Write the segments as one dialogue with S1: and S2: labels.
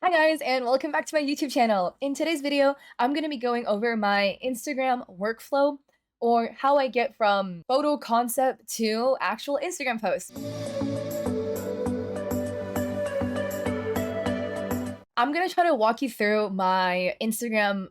S1: Hi guys, and welcome back to my YouTube channel. In today's video, I'm going to be going over my Instagram workflow, or how I get from photo concept to actual Instagram post. I'm going to try to walk you through my Instagram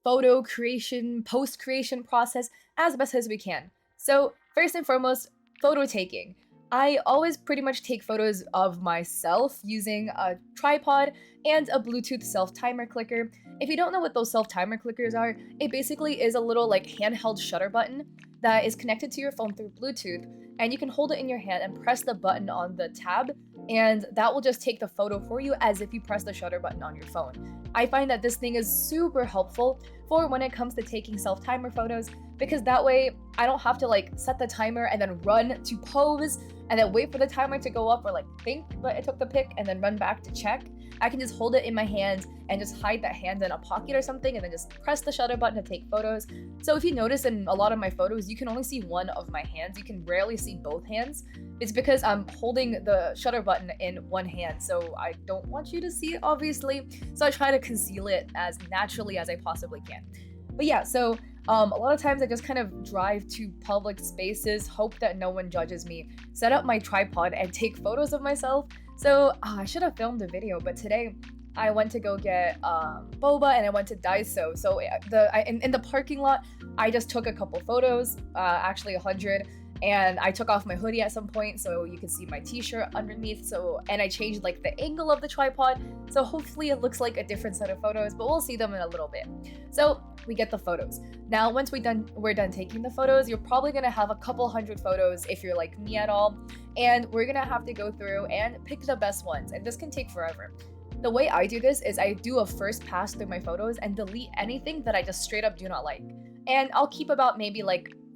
S1: photo creation, post creation process as best as we can. So, first and foremost, photo taking. I always pretty much take photos of myself using a tripod and a Bluetooth self timer clicker. If you don't know what those self timer clickers are, it basically is a little handheld shutter button that is connected to your phone through Bluetooth, and you can hold it in your hand and press the button on the tab, and that will just take the photo for you as if you press the shutter button on your phone. I find that this thing is super helpful for when it comes to taking self timer photos, because that way I don't have to set the timer and then run to pose and then wait for the timer to go up, or think that it took the pic and then run back to check. I can just hold it in my hand and just hide that hand in a pocket or something, and then just press the shutter button to take photos. So if you notice, in a lot of my photos you can only see one of my hands. You can rarely see both hands. It's because I'm holding the shutter button in one hand, so I don't want you to see it, obviously, so I try to conceal it as naturally as I possibly can. But yeah, so a lot of times I just kind of drive to public spaces, hope that no one judges me, set up my tripod, and take photos of myself. So I should have filmed a video, but today I went to go get boba, and I went to Daiso. So in the parking lot, I just took a couple photos, actually 100, and I took off my hoodie at some point so you can see my t-shirt underneath. And I changed the angle of the tripod, so hopefully it looks like a different set of photos, but we'll see them in a little bit. So we get the photos. Now, once we're done taking the photos, you're probably gonna have a couple hundred photos if you're like me at all, and we're gonna have to go through and pick the best ones, and this can take forever. The way I do this is I do a first pass through my photos and delete anything that I just straight up do not like. And I'll keep about maybe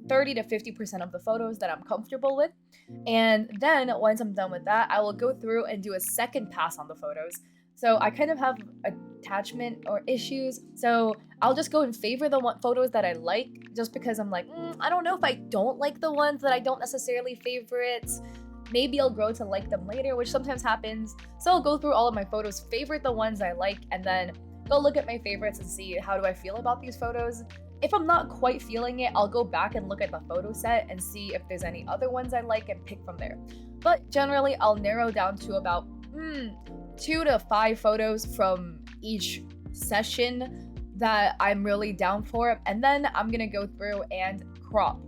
S1: 30 to 50% of the photos that I'm comfortable with. And then once I'm done with that, I will go through and do a second pass on the photos. So I kind of have attachment or issues. So I'll just go and favor the photos that I like, just because I'm I don't know if I don't like the ones that I don't necessarily favorite. Maybe I'll grow to like them later, which sometimes happens. So I'll go through all of my photos, favorite the ones I like, and then go look at my favorites and see how do I feel about these photos. If I'm not quite feeling it, I'll go back and look at the photo set and see if there's any other ones I like and pick from there. But generally, I'll narrow down to about 2 to 5 photos from each session that I'm really down for, and then I'm gonna go through and crop.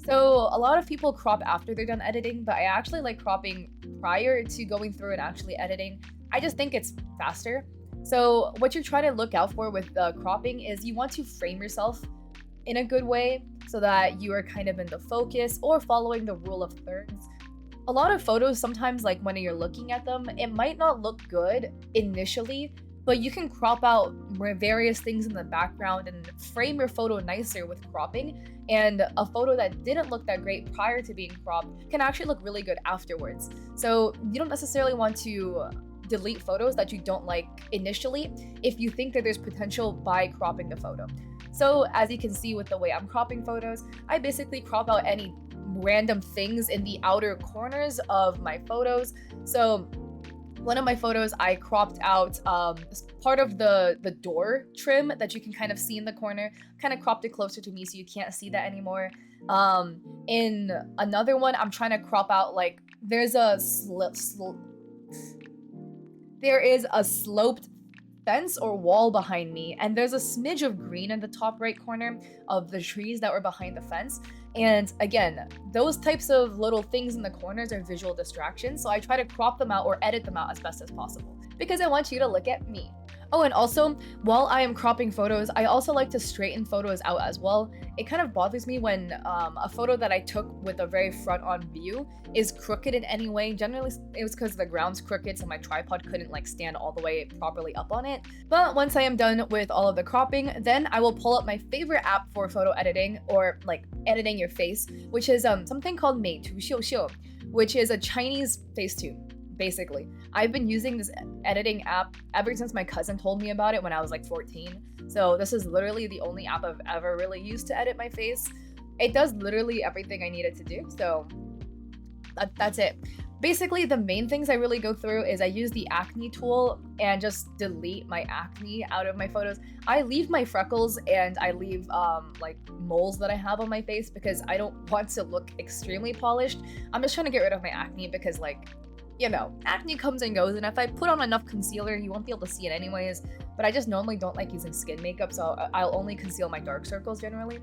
S1: So a lot of people crop after they're done editing, but I actually like cropping prior to going through and actually editing. I just think it's faster. So what you're trying to look out for with cropping is you want to frame yourself in a good way so that you are kind of in the focus or following the rule of thirds. A lot of photos, sometimes when you're looking at them, it might not look good initially, but you can crop out various things in the background and frame your photo nicer with cropping, and a photo that didn't look that great prior to being cropped can actually look really good afterwards. So you don't necessarily want to delete photos that you don't like initially if you think that there's potential by cropping the photo. So as you can see with the way I'm cropping photos, I basically crop out any random things in the outer corners of my photos. So one of my photos, I cropped out part of the door trim that you can kind of see in the corner, kind of cropped it closer to me so you can't see that anymore. In another one, I'm trying to crop out there's a there is a sloped fence or wall behind me, and there's a smidge of green in the top right corner of the trees that were behind the fence. And again, those types of little things in the corners are visual distractions, so I try to crop them out or edit them out as best as possible because I want you to look at me. Oh, and also, while I am cropping photos, I also like to straighten photos out as well. It kind of bothers me when a photo that I took with a very front-on view is crooked in any way. Generally, it was because the ground's crooked, so my tripod couldn't stand all the way properly up on it. But once I am done with all of the cropping, then I will pull up my favorite app for photo editing, or editing your face, which is something called 美图秀秀, which is a Chinese Facetune. Basically, I've been using this editing app ever since my cousin told me about it when I was 14. So this is literally the only app I've ever really used to edit my face. It does literally everything I need it to do. So that's it. Basically, the main things I really go through is I use the acne tool and just delete my acne out of my photos. I leave my freckles and I leave like moles that I have on my face because I don't want to look extremely polished. I'm just trying to get rid of my acne because, like, you know, acne comes and goes, and if I put on enough concealer, you won't be able to see it anyways. But I just normally don't like using skin makeup, so I'll only conceal my dark circles generally.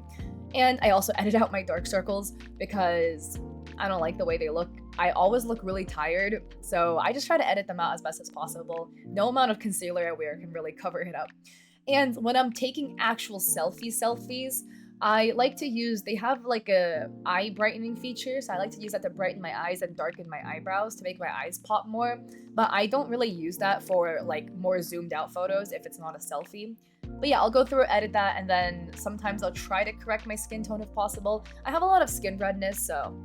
S1: And I also edit out my dark circles because I don't like the way they look. I always look really tired, so I just try to edit them out as best as possible. No amount of concealer I wear can really cover it up. And when I'm taking actual selfies, I like to use, they have like a eye brightening feature, so I like to use that to brighten my eyes and darken my eyebrows to make my eyes pop more. But I don't really use that for like more zoomed out photos if it's not a selfie. But yeah, I'll go through, edit that, and then sometimes I'll try to correct my skin tone if possible. I have a lot of skin redness, so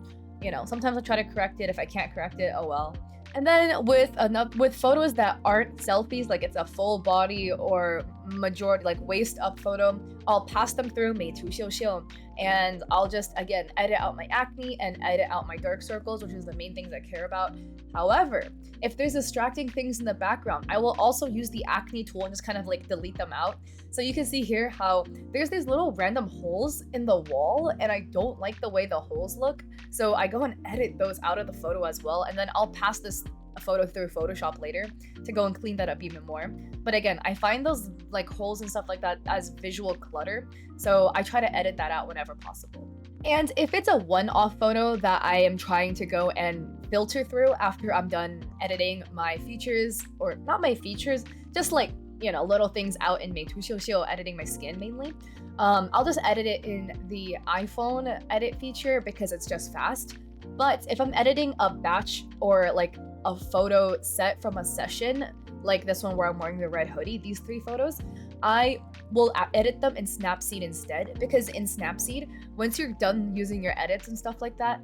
S1: you know, sometimes I'll try to correct it. If I can't correct it, oh well. And then with photos that aren't selfies, like it's a full body or majority like waist up photo, I'll pass them through 美图秀秀, and I'll just again edit out my acne and edit out my dark circles, which is the main things I care about. However, if there's distracting things in the background, I will also use the acne tool and just kind of like delete them out. So you can see here how there's these little random holes in the wall, and I don't like the way the holes look. So I go and edit those out of the photo as well, and then I'll pass this photo through Photoshop later to go and clean that up even more. But again, I find those like holes and stuff like that as visual clutter, so I try to edit that out whenever possible. And if it's a one-off photo that I am trying to go and filter through after I'm done editing my features, or not my features, just like, you know, little things out in 美图秀秀, editing my skin mainly, I'll just edit it in the iPhone edit feature because it's just fast. But if I'm editing a batch or like a photo set from a session, like this one where I'm wearing the red hoodie, these 3 photos, I will edit them in Snapseed instead, because in Snapseed, once you're done using your edits and stuff like that,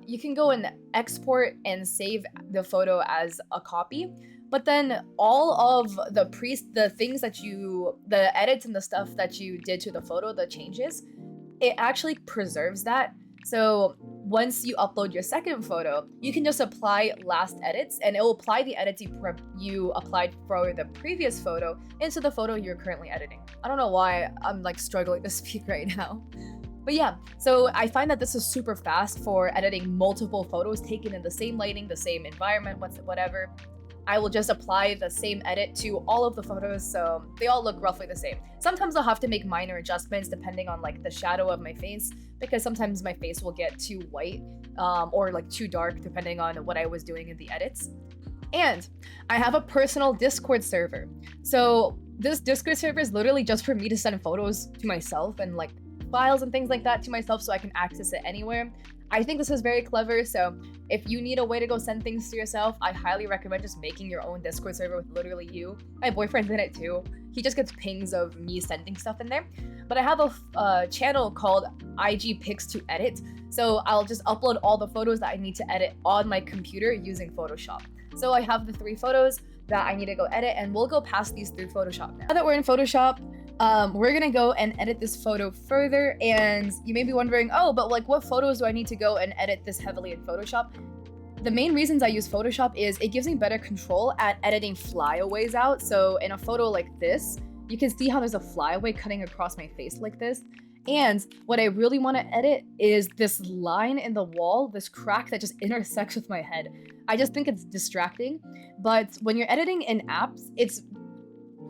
S1: you can go and export and save the photo as a copy. But then all of the things that the edits and the stuff that you did to the photo, the changes, it actually preserves that. So once you upload your second photo, you can just apply last edits, and it will apply the edits you applied for the previous photo into the photo you're currently editing. I don't know why I'm like struggling to speak right now. But yeah, so I find that this is super fast for editing multiple photos taken in the same lighting, the same environment, whatever. I will just apply the same edit to all of the photos, so they all look roughly the same. Sometimes I'll have to make minor adjustments depending on like the shadow of my face, because sometimes my face will get too white or like too dark depending on what I was doing in the edits. And I have a personal Discord server. So this Discord server is literally just for me to send photos to myself and like files and things like that to myself so I can access it anywhere. I think this is very clever, so if you need a way to go send things to yourself, I highly recommend just making your own Discord server with literally you. My boyfriend's in it too. He just gets pings of me sending stuff in there. But I have a channel called IG Pics to Edit, so I'll just upload all the photos that I need to edit on my computer using Photoshop. So I have the 3 photos that I need to go edit, and we'll go past these through Photoshop now. Now that we're in Photoshop, we're gonna go and edit this photo further, and you may be wondering, oh, but like what photos do I need to go and edit this heavily in Photoshop? The main reasons I use Photoshop is it gives me better control at editing flyaways out. So in a photo like this, you can see how there's a flyaway cutting across my face like this. And what I really want to edit is this line in the wall, this crack that just intersects with my head. I just think it's distracting. But when you're editing in apps, it's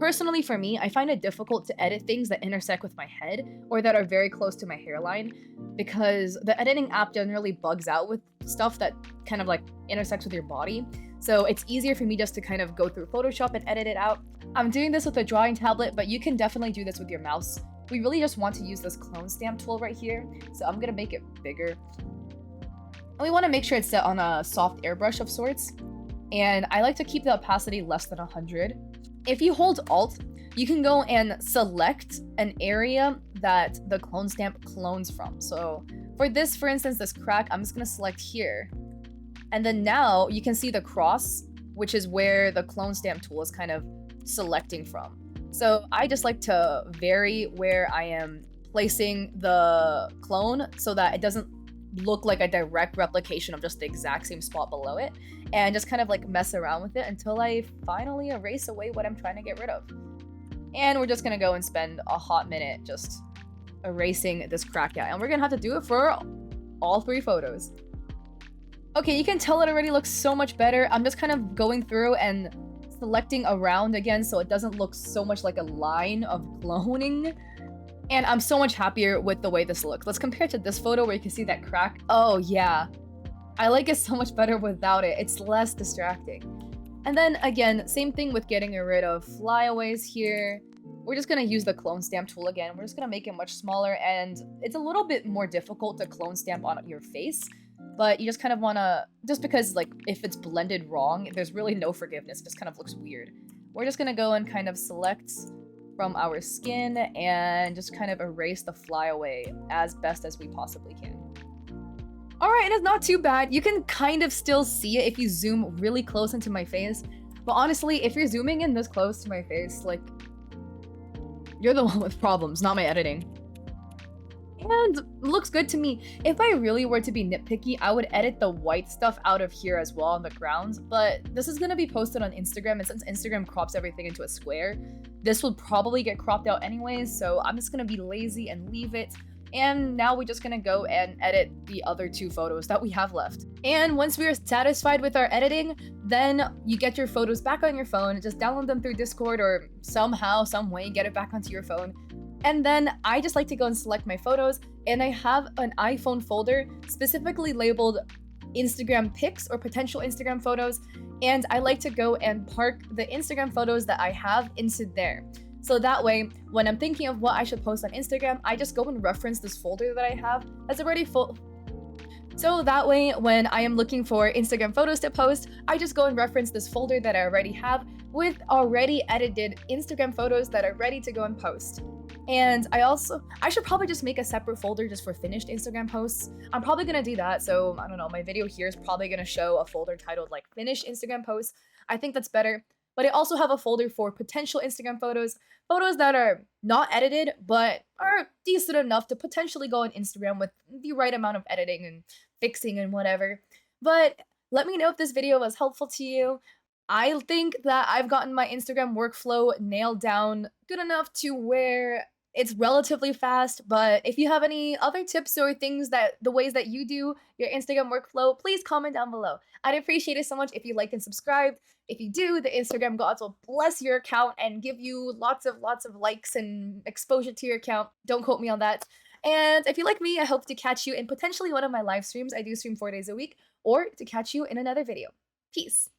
S1: personally for me, I find it difficult to edit things that intersect with my head or that are very close to my hairline, because the editing app generally bugs out with stuff that kind of like intersects with your body. So it's easier for me just to kind of go through Photoshop and edit it out. I'm doing this with a drawing tablet, but you can definitely do this with your mouse. We really just want to use this clone stamp tool right here, so I'm gonna make it bigger. And we want to make sure it's set on a soft airbrush of sorts, and I like to keep the opacity less than 100. If you hold Alt, you can go and select an area that the clone stamp clones from. So for this, for instance, this crack, I'm just gonna select here. And then now you can see the cross, which is where the clone stamp tool is kind of selecting from. So I just like to vary where I am placing the clone so that it doesn't look like a direct replication of just the exact same spot below it, and just kind of like mess around with it until I finally erase away what I'm trying to get rid of. And we're just gonna go and spend a hot minute just erasing this crack out. And we're gonna have to do it for all 3 photos. Okay, you can tell it already looks so much better. I'm just kind of going through and selecting around again so it doesn't look so much like a line of cloning. And I'm so much happier with the way this looks. Let's compare it to this photo where you can see that crack. Oh yeah, I like it so much better without it. It's less distracting. And then again, same thing with getting rid of flyaways here. We're just gonna use the clone stamp tool again. We're just gonna make it much smaller, and it's a little bit more difficult to clone stamp on your face, but you just kind of wanna, just because like if it's blended wrong, there's really no forgiveness. It just kind of looks weird. We're just gonna go and kind of select from our skin and just kind of erase the flyaway as best as we possibly can. Alright, it's not too bad. You can kind of still see it if you zoom really close into my face. But honestly, if you're zooming in this close to my face, like, you're the one with problems, not my editing. And looks good to me. If I really were to be nitpicky, I would edit the white stuff out of here as well on the grounds. But this is gonna be posted on Instagram, and since Instagram crops everything into a square, this will probably get cropped out anyways, so I'm just gonna be lazy and leave it. And now we're just gonna go and edit the other 2 photos that we have left. And once we are satisfied with our editing, then you get your photos back on your phone, just download them through Discord or somehow, some way, get it back onto your phone. And then I just like to go and select my photos, and I have an iPhone folder specifically labeled Instagram pics or potential Instagram photos, and I like to go and park the Instagram photos that I have into there. So that way, when I'm thinking of what I should post on Instagram, I just go and reference this folder that I have that's already full. So that way, when I am looking for Instagram photos to post, I just go and reference this folder that I already have with already edited Instagram photos that are ready to go and post. And I should probably just make a separate folder just for finished Instagram posts. I'm probably gonna do that, so I don't know, my video here is probably gonna show a folder titled like finished Instagram posts. I think that's better. But I also have a folder for potential Instagram photos, photos that are not edited, but are decent enough to potentially go on Instagram with the right amount of editing and fixing and whatever. But let me know if this video was helpful to you. I think that I've gotten my Instagram workflow nailed down good enough to where it's relatively fast, but if you have any other tips or things that the ways that you do your Instagram workflow, please comment down below. I'd appreciate it so much if you like and subscribe. If you do, the Instagram gods will bless your account and give you lots of likes and exposure to your account. Don't quote me on that. And if you like me, I hope to catch you in potentially one of my live streams. I do stream 4 days a week, or to catch you in another video. Peace.